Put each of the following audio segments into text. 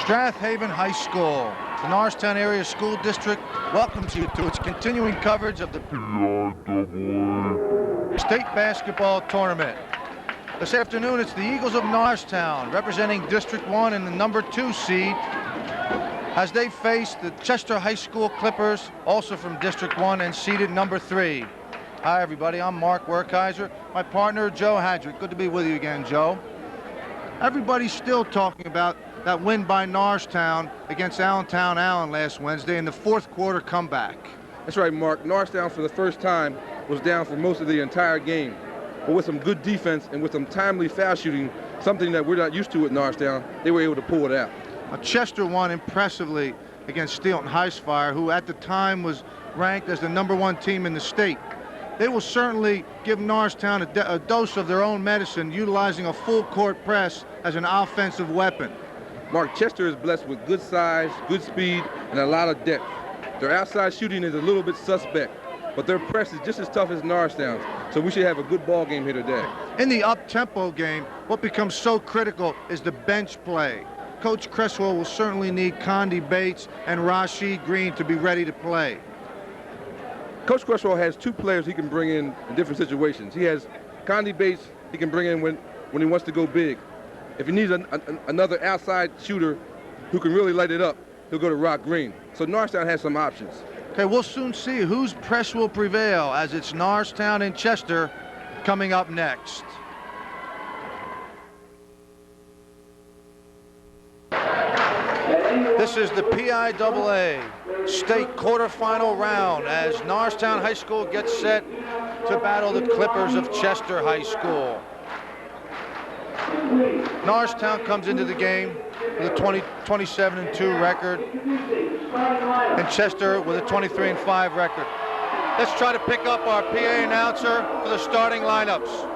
Strathaven High School, the Norristown Area School District, welcomes you to its continuing coverage of the State Basketball Tournament. This afternoon, it's the Eagles of Norristown, representing District 1 and the number 2 seed, as they face the Chester High School Clippers, also from District 1 and seeded number 3. Hi, everybody. I'm Mark Werkheiser. My partner, Joe Hadrick. Good to be with you again, Joe. Everybody's still talking about that win by Norristown against Allentown Allen last Wednesday in the fourth quarter comeback. That's right, Mark. Norristown, for the first time, was down for most of the entire game. But with some good defense and with some timely foul shooting, something that we're not used to at Norristown, they were able to pull it out. Now, Chester won impressively against Steelton Highspire, who at the time was ranked as the number 1 team in the state. They will certainly give Norristown a dose of their own medicine, utilizing a full court press as an offensive weapon. Mark, Chester is blessed with good size, good speed, and a lot of depth. Their outside shooting is a little bit suspect, but their press is just as tough as Norristown's, so we should have a good ball game here today. In the up-tempo game, what becomes so critical is the bench play. Coach Cresswell will certainly need Condi Bates and Rashid Green to be ready to play. Coach Cresswell has 2 players he can bring in different situations. He has Condi Bates he can bring in when he wants to go big. If he needs another outside shooter who can really light it up, he'll go to Rock Green. So Norristown has some options. Okay, we'll soon see whose press will prevail, as it's Norristown and Chester coming up next. This is the PIAA state quarterfinal round as Norristown High School gets set to battle the Clippers of Chester High School. Norristown comes into the game with a 27-2 record, and Chester with a 23-5 record. Let's try to pick up our PA announcer for the starting lineups.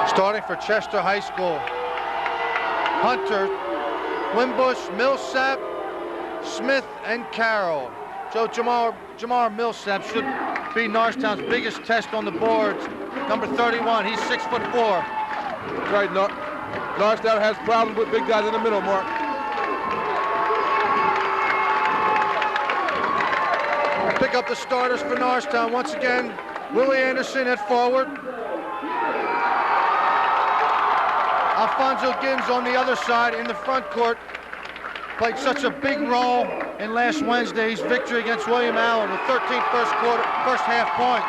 Starting for Chester High School, Hunter, Wimbush, Millsap, Smith, and Carroll. Joe, Jamar Millsap should be Norristown's biggest test on the boards. Number 31, he's 6'4". That's right, Norristown has problems with big guys in the middle, Mark. Pick up the starters for Norristown. Once again, Willie Anderson at forward. Alfonso Gibbs on the other side in the front court. Played such a big role in last Wednesday's victory against William Allen with 13 first half points.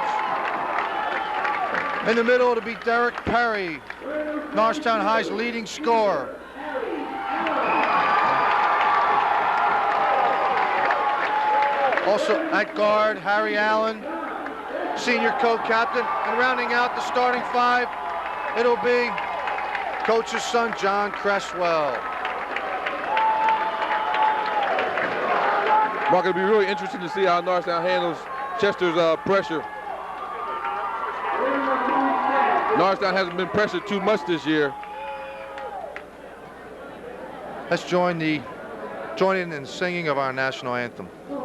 In the middle, it'll be Derek Perry, Norristown High's leading scorer. Also at guard, Harry Allen, senior co-captain, and rounding out the starting 5, it'll be Coach's son, John Cresswell. Mark, it'll be really interesting to see how Norristown handles Chester's pressure. Norristown hasn't been pressured too much this year. Let's join in the singing of our national anthem. Oh,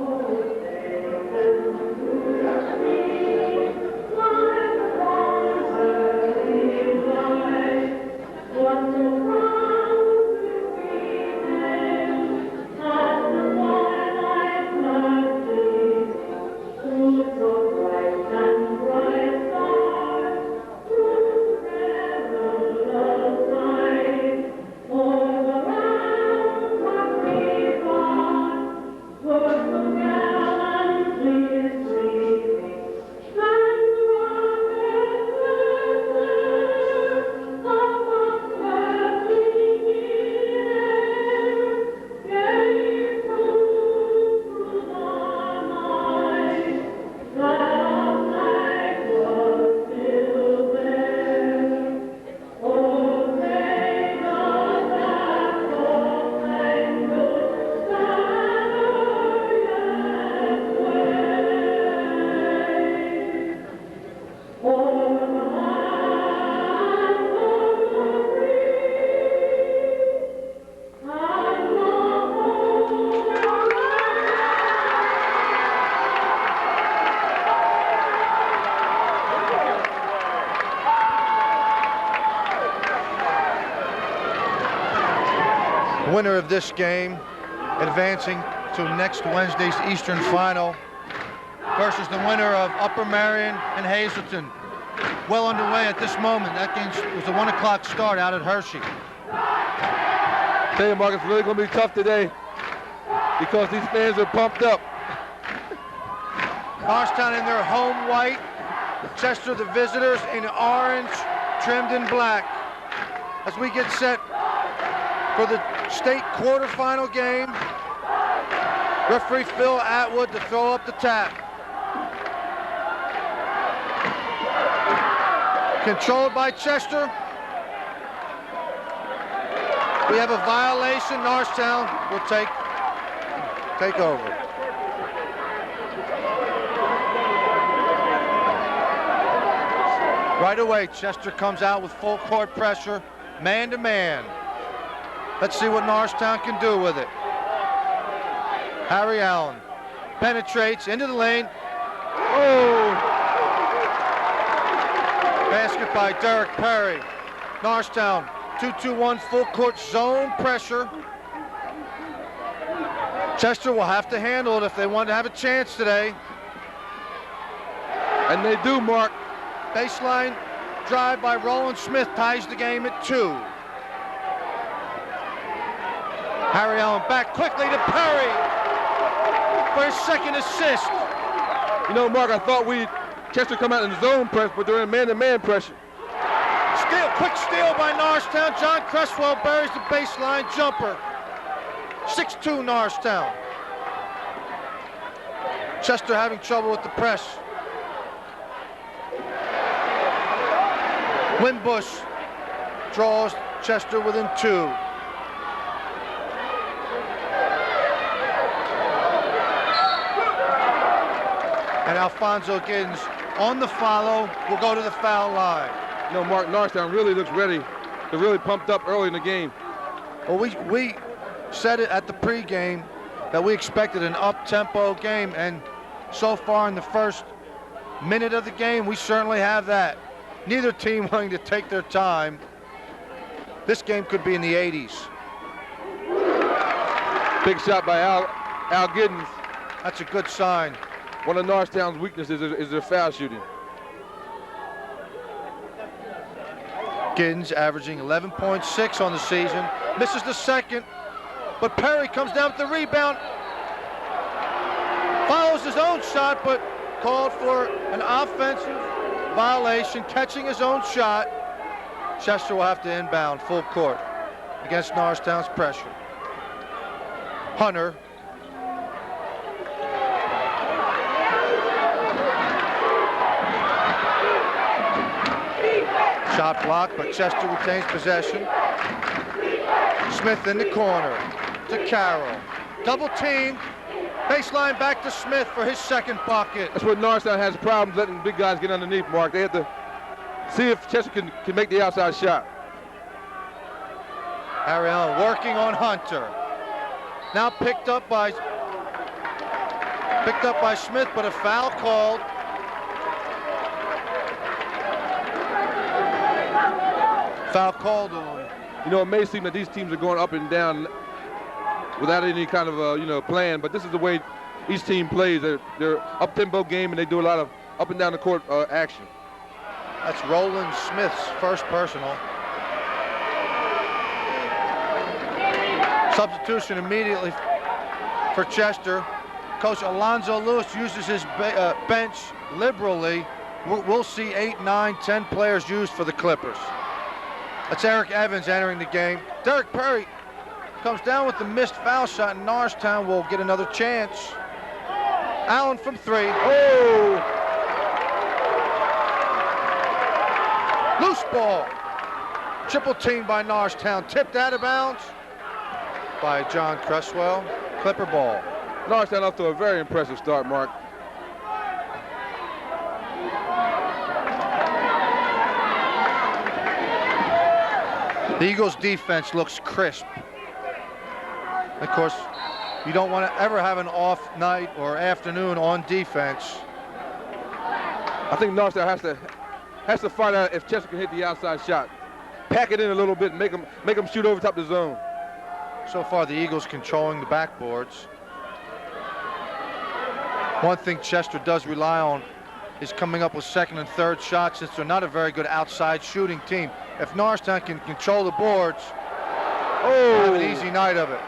Winner of this game advancing to next Wednesday's Eastern Final versus the winner of Upper Marion and Hazleton. Well underway at this moment. That game was a 1 o'clock start out at Hershey. Tell you, Mark, it's really going to be tough today because these fans are pumped up. Norristown in their home white, Chester the visitors in orange, trimmed in black. As we get set for the state quarterfinal game, referee Phil Atwood to throw up the tap. Controlled by Chester. We have a violation. Norristown will take over. Right away, Chester comes out with full court pressure, man to man. Let's see what Norristown can do with it. Harry Allen penetrates into the lane. Oh! Basket by Derek Perry. Norristown, 2-2-1 full court zone pressure. Chester will have to handle it if they want to have a chance today. And they do, Mark. Baseline drive by Roland Smith ties the game at 2. Harry Allen back quickly to Perry for his second assist. You know, Mark, I thought Chester come out in zone press, but they're in man-to-man pressure. Quick steal by Norristown. John Cresswell buries the baseline jumper. 6-2 Norristown. Chester having trouble with the press. Wimbush draws Chester within 2. And Alfonso Giddens on the follow will go to the foul line. You know, Mark, Norristown really looks ready. They're really pumped up early in the game. Well, we said it at the pregame that we expected an up-tempo game, and so far in the first minute of the game, we certainly have that. Neither team willing to take their time. This game could be in the 80s. Big shot by Al Giddens. That's a good sign. One of Norristown's weaknesses is their foul shooting. Giddens averaging 11.6 on the season. Misses the second, but Perry comes down with the rebound. Follows his own shot, but called for an offensive violation, catching his own shot. Chester will have to inbound full court against Norristown's pressure. Hunter. Shot blocked, but Chester retains possession. Smith in the corner to Carroll. Double team. Baseline back to Smith for his second bucket. That's what Norristown has problems letting big guys get underneath, Mark. They have to see if Chester can make the outside shot. Harry Allen working on Hunter. Now picked up by Smith, but a foul called. Foul called on. You know, it may seem that these teams are going up and down without any kind of plan, but this is the way each team plays. They're up-tempo game, and they do a lot of up and down the court action. That's Roland Smith's first personal. Substitution immediately for Chester. Coach Alonzo Lewis uses his bench liberally. We'll see 8, 9, 10 players used for the Clippers. That's Eric Evans entering the game. Derek Perry comes down with the missed foul shot, and Norristown will get another chance. Allen from 3. Oh! Loose ball. Triple team by Norristown. Tipped out of bounds by John Cresswell. Clipper ball. Norristown off to a very impressive start, Mark. The Eagles' defense looks crisp. Of course, you don't want to ever have an off night or afternoon on defense. I think Norristown has to find out if Chester can hit the outside shot. Pack it in a little bit and make them shoot over top the zone. So far, the Eagles controlling the backboards. One thing Chester does rely on is coming up with second and third shots, since they're not a very good outside shooting team. If Norristown can control the boards, have an easy night of it.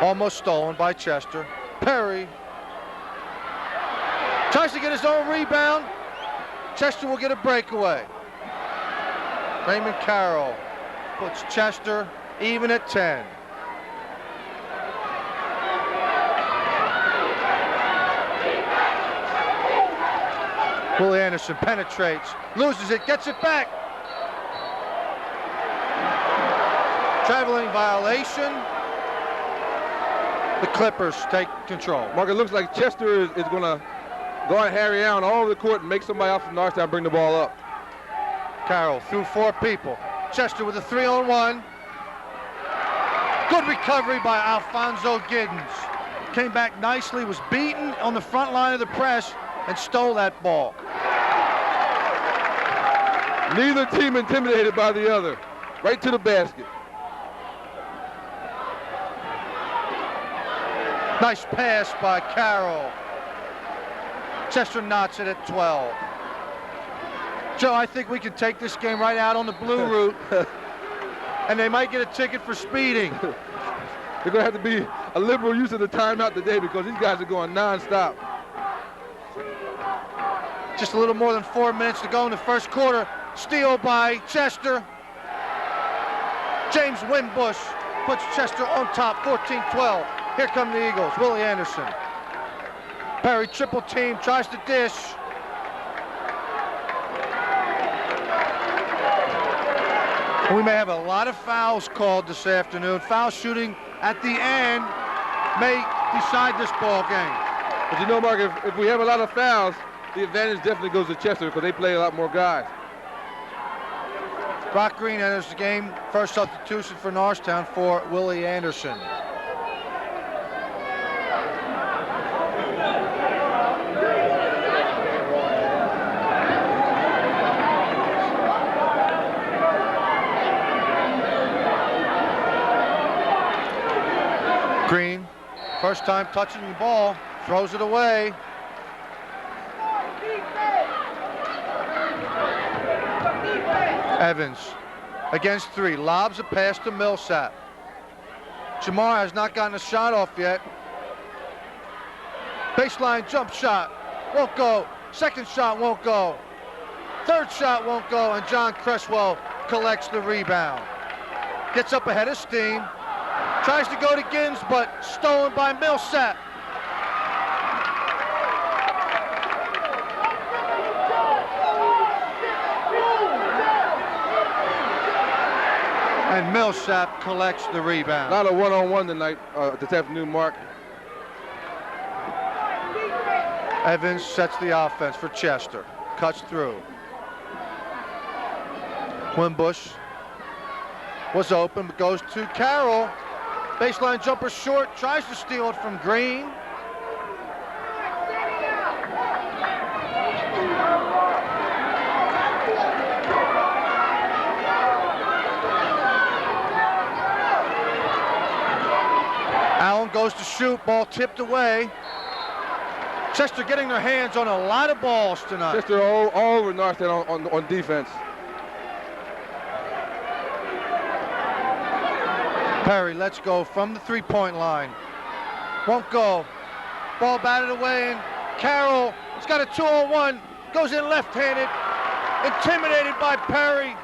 Almost stolen by Chester. Perry tries to get his own rebound. Chester will get a breakaway. Raymond Carroll puts Chester even at 10. Willie Anderson penetrates, loses it, gets it back. Traveling violation. The Clippers take control. Mark, it looks like Chester is going to go and Harry Allen all over the court and make somebody out from Norristown bring the ball up. Carroll through 4 people. Chester with a 3-on-1. Good recovery by Alfonso Giddens. Came back nicely, was beaten on the front line of the press and stole that ball. Neither team intimidated by the other. Right to the basket. Nice pass by Carroll. Chester knots it at 12. Joe, I think we can take this game right out on the blue route, and they might get a ticket for speeding. They're going to have to be a liberal use of the timeout today because these guys are going nonstop. Just a little more than 4 minutes to go in the first quarter. Steal by Chester. James Wimbush puts Chester on top, 14-12. Here come the Eagles. Willie Anderson. Perry triple team, tries to dish. We may have a lot of fouls called this afternoon. Foul shooting at the end may decide this ball game. But you know, Mark, if we have a lot of fouls, the advantage definitely goes to Chester because they play a lot more guys. Brock Green enters the game. First substitution for Norristown for Willie Anderson. Green, first time touching the ball, throws it away. Evans against 3, lobs a pass to Millsap. Jamar has not gotten a shot off yet. Baseline jump shot, won't go. Second shot won't go. Third shot won't go, and John Cresswell collects the rebound. Gets up ahead of steam. Tries to go to Gins, but stolen by Millsap. And Millsap collects the rebound. A lot of one-on-one tonight, this afternoon, Mark. Evans sets the offense for Chester. Cuts through. Wimbush was open, but goes to Carroll. Baseline jumper short, tries to steal it from Green. Allen goes to shoot, ball tipped away. Chester getting their hands on a lot of balls tonight. Chester all over Norristown on defense. Perry lets go from the three-point line. Won't go. Ball batted away, and Carroll has got a 2-on-1. Goes in left-handed. Intimidated by Perry.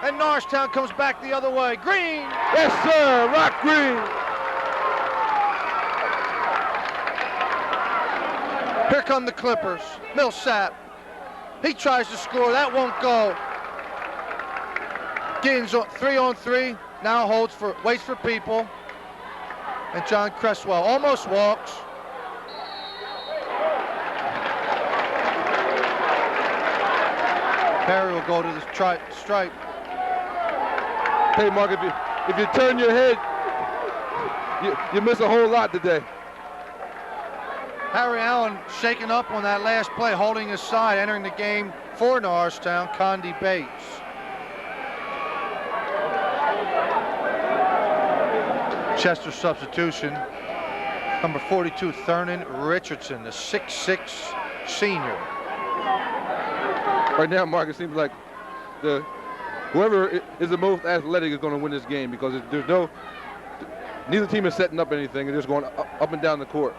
And Norristown comes back the other way. Green! Yes, sir! Rock Green! Here come the Clippers. Millsap. He tries to score. That won't go. Gins 3-on-3. Now waits for people. And John Cresswell almost walks. Perry will go to the stripe. Hey, Mark, if you turn your head, you miss a whole lot today. Harry Allen shaken up on that last play, holding his side, entering the game for Norristown, Condi Bates. Chester substitution, number 42, Thurman Richardson, the 6'6" senior. Right now, Mark, it seems like whoever is the most athletic is going to win this game, because neither team is setting up anything. They're just going up and down the court.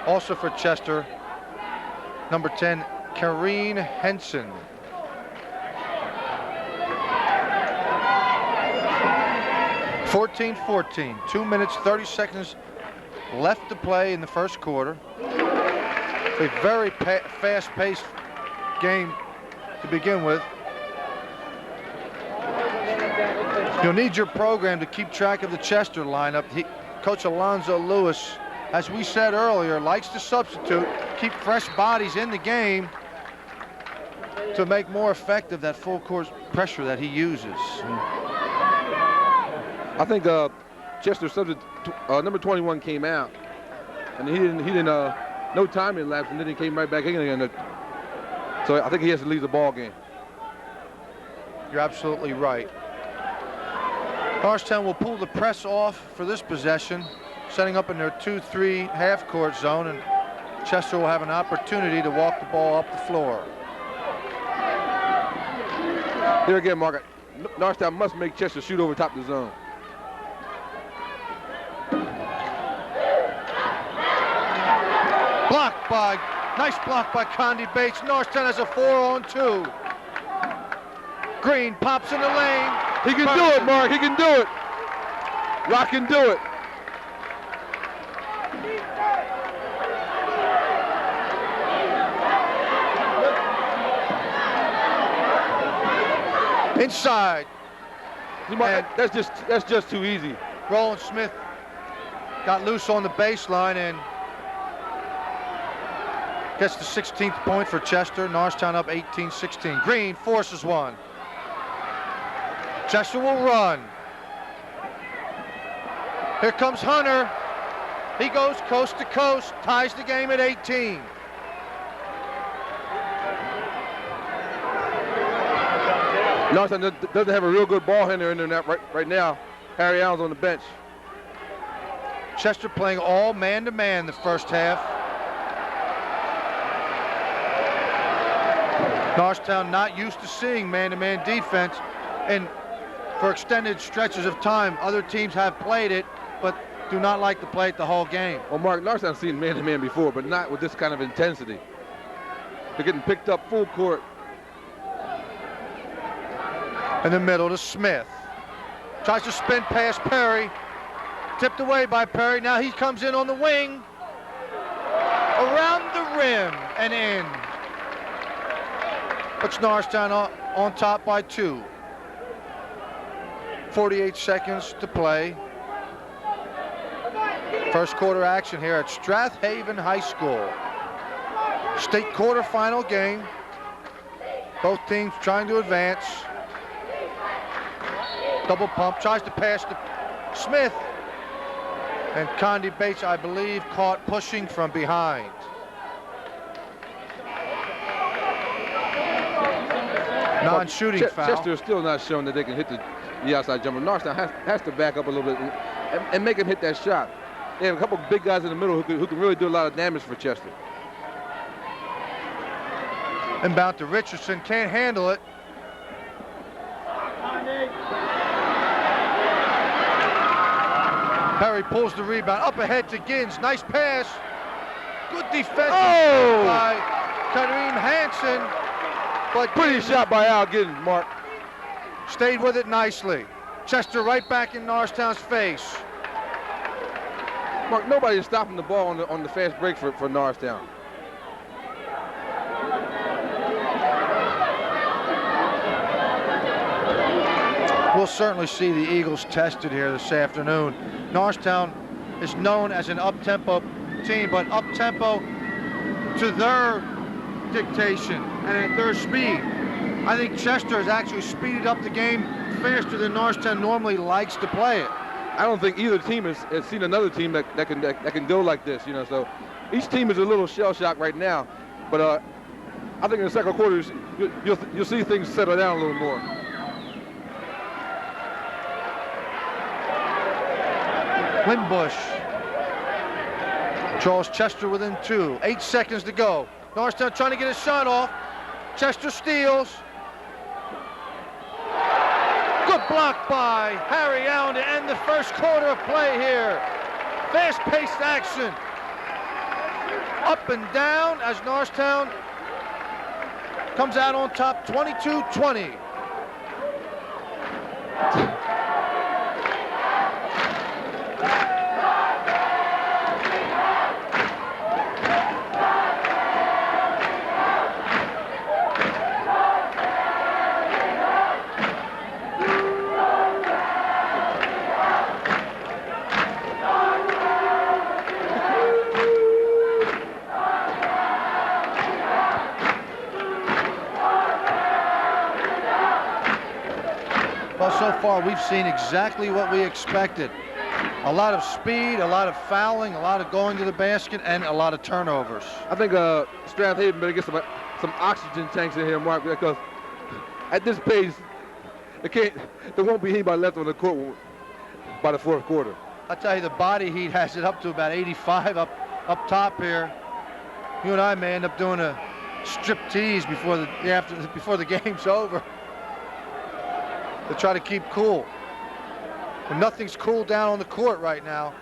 Also for Chester, number 10, Kareen Henson. (14-14), 2 minutes, 30 seconds left to play in the first quarter. It's a very fast-paced game to begin with. You'll need your program to keep track of the Chester lineup. Coach Alonzo Lewis, as we said earlier, likes to substitute, keep fresh bodies in the game to make more effective that full court pressure that he uses. I think Chester substitute number 21 came out, and he didn't no time elapsed, and then he came right back in again. So I think he has to leave the ball game. You're absolutely right. Norristown will pull the press off for this possession, setting up in their 2-3 half-court zone, and Chester will have an opportunity to walk the ball up the floor. Here again, Mark, Norristown must make Chester shoot over top of the zone. Nice block by Condi Bates. Norristown has a 4-on-2. Green pops in the lane. He can do it, Mark. He can do it. Rock can do it. Inside. That's just too easy. Roland Smith got loose on the baseline and gets the 16th point for Chester. Norristown up 18-16. Green forces one. Chester will run. Here comes Hunter. He goes coast to coast, ties the game at 18. Norristown doesn't have a real good ball handler in there right now. Harry Allen's on the bench. Chester playing all man-to-man the first half. Norristown not used to seeing man-to-man defense, and for extended stretches of time, other teams have played it, but do not like to play it the whole game. Well, Mark, Norristown's seen man-to-man before, but not with this kind of intensity. They're getting picked up full court. In the middle to Smith. Tries to spin past Perry. Tipped away by Perry. Now he comes in on the wing. Around the rim and in. Puts Norristown on top by 2. 48 seconds to play. First quarter action here at Strathaven High School. State quarterfinal game. Both teams trying to advance. Double pump, tries to pass to Smith. And Condi Bates, I believe, caught pushing from behind. Non-shooting foul. Chester is still not showing that they can hit the outside jumper. Norristown has to back up a little bit and make him hit that shot. They have a couple of big guys in the middle who can really do a lot of damage for Chester. Inbound to Richardson, can't handle it. Perry pulls the rebound, up ahead to Gins, nice pass. Good defense by Kareem Hansen. But pretty shot by Al Gins, Mark. Stayed with it nicely. Chester right back in Norristown's face. Mark, nobody is stopping the ball on the fast break for Norristown. We'll certainly see the Eagles tested here this afternoon. Norristown is known as an up-tempo team, but up-tempo to their dictation and at their speed. I think Chester has actually speeded up the game faster than Norristown normally likes to play it. I don't think either team has seen another team that can go like this, you know. So each team is a little shell-shocked right now, but I think in the second quarter you'll see things settle down a little more. Wimbush. Charles Chester within 2. 8 seconds to go. Norristown trying to get his shot off. Chester steals. Good block by Harry Allen to end the first quarter of play here. Fast-paced action. Up and down as Norristown comes out on top 22-20. Well, so far we've seen exactly what we expected. A lot of speed, a lot of fouling, a lot of going to the basket, and a lot of turnovers. I think Strathaven better get some oxygen tanks in here, Mark, because at this pace, there won't be anybody left on the court by the fourth quarter. I'll tell you, the body heat has it up to about 85 up top here. You and I may end up doing a strip tease before the game's over to try to keep cool. But nothing's cool down on the court right now.